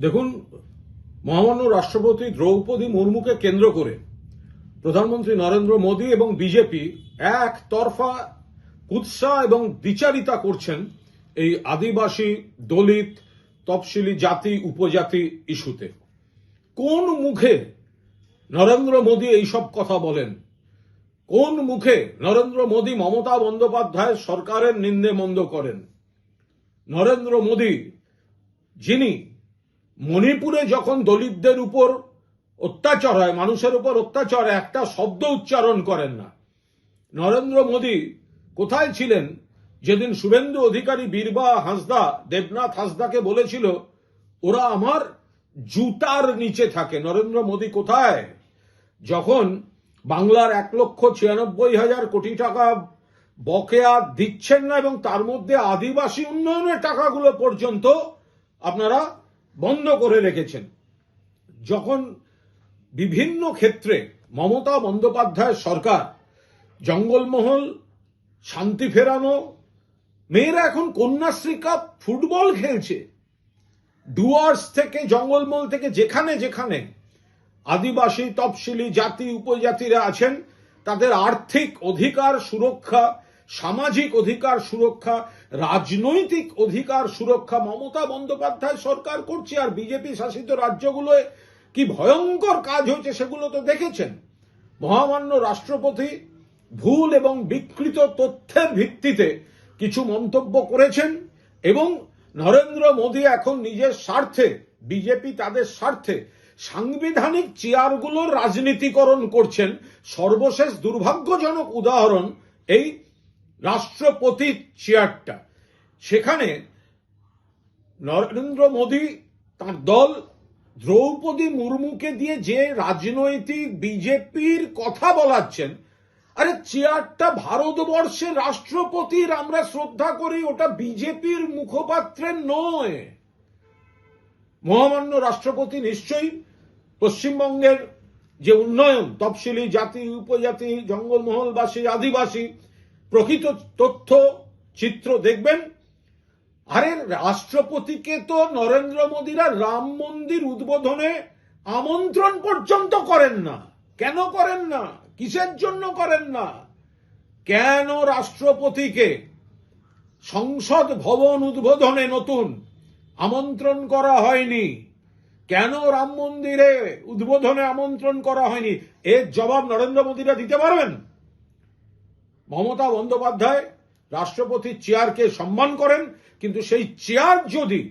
দেখুন, মহামান্য রাষ্ট্রপতি দ্রৌপদী মুর্মুকে কেন্দ্র করে প্রধানমন্ত্রী নরেন্দ্র মোদী এবং বিজেপি একতরফা কুৎসা এবং দ্বিচারিতা করছেন এই আদিবাসী, দলিত, তফসিলি জাতি, উপজাতি ইস্যুতে। কোন মুখে নরেন্দ্র মোদী এইসব কথা বলেন? কোন মুখে নরেন্দ্র মোদী মমতা বন্দ্যোপাধ্যায়ের সরকারের নিন্দে মন্দ করেন? নরেন্দ্র মোদী, যিনি মণিপুরে যখন দলিতদের উপর অত্যাচার হয়, মানুষের উপর অত্যাচার, একটা শব্দ উচ্চারণ করেন না। নরেন্দ্র মোদী কোথায় ছিলেন যেদিন শুভেন্দু অধিকারী, বীরবা হাঁসদা, দেবনাথ হাঁসদাকে বলেছিল ওরা আমার জুতার নিচে থাকে? নরেন্দ্র মোদী কোথায় যখন বাংলার 1,96,000 কোটি টাকা বকেয়া দিচ্ছেন না এবং তার মধ্যে আদিবাসী উন্নয়নের টাকাগুলো পর্যন্ত আপনারা বন্ধ করে রেখেছেন? যখন বিভিন্ন ক্ষেত্রে মমতা বন্দ্যোপাধ্যায়ের সরকার জঙ্গলমহল, শান্তি ফেরানো, মেয়েরা এখন কন্যাশ্রী কাপ ফুটবল খেলছে, ডুয়ার্স থেকে, জঙ্গলমহল থেকে যেখানে যেখানে আদিবাসী, তফসিলি জাতি, উপজাতিরা আছেন তাদের আর্থিক অধিকার সুরক্ষা, সামাজিক অধিকার সুরক্ষা, রাজনৈতিক অধিকার সুরক্ষা মমতা বন্দ্যোপাধ্যায় সরকার করছে। আর বিজেপি শাসিত রাজ্যগুলোয় কি ভয়ঙ্কর কাজ হয়েছে সেগুলো তো দেখেছেন। মহামান্য রাষ্ট্রপতি ভুল এবং বিকৃত তথ্যের ভিত্তিতে কিছু মন্তব্য করেছেন এবং নরেন্দ্র মোদী এখন নিজের স্বার্থে, বিজেপি তাদের স্বার্থে সাংবিধানিক চেয়ারগুলোর রাজনীতিকরণ করছেন। সর্বশেষ দুর্ভাগ্যজনক উদাহরণ এই রাষ্ট্রপতি চেয়ারটা। সেখানে নরেন্দ্র মোদী তার দল দ্রৌপদী মুর্মুকে দিয়ে যে রাজনৈতিক বিজেপির কথা বলাচ্ছেন, আরে চেয়ারটা ভারতবর্ষের রাষ্ট্রপতির, আমরা শ্রদ্ধা করি, ওটা বিজেপির মুখপাত্রের নয়। মহামান্য রাষ্ট্রপতি নিশ্চয়ই পশ্চিমবঙ্গের যে উন্নয়ন, তফসিলি জাতি, উপজাতি, জঙ্গলমহলবাসী, আদিবাসী, প্রকৃত তথ্য চিত্র দেখবেন। আরে রাষ্ট্রপতিকে তো নরেন্দ্র মোদীরা রাম মন্দির উদ্বোধনে আমন্ত্রণ পর্যন্ত করেন না। কেন করেন না? কিসের জন্য করেন না? কেন রাষ্ট্রপতিকে সংসদ ভবন উদ্বোধনে নতুন আমন্ত্রণ করা হয়নি? কেন রাম মন্দিরে উদ্বোধনে আমন্ত্রণ করা হয়নি? এর জবাব নরেন্দ্র মোদীরা দিতে পারবেন? মমতা বন্দ্যোপাধ্যায় রাষ্ট্রপতির চেয়ারকে সম্মান করেন, কিন্তু সেই চেয়ার যদি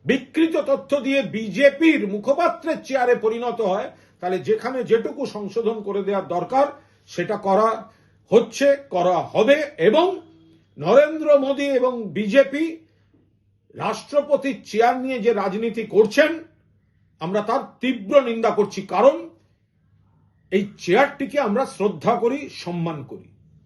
বিকৃত তথ্য দিয়ে বিজেপির মুখপাত্রের চেয়ারে পরিণত হয়, তাহলে যেখানে যেটুকু সংশোধন করে দেওয়ার দরকার সেটা করা হচ্ছে, করা হবে। এবং নরেন্দ্র মোদী এবং বিজেপি রাষ্ট্রপতির চেয়ার নিয়ে যে রাজনীতি করছেন, আমরা তার তীব্র নিন্দা করছি। কারণ এই চেয়ারটিকে আমরা শ্রদ্ধা করি, সম্মান করি।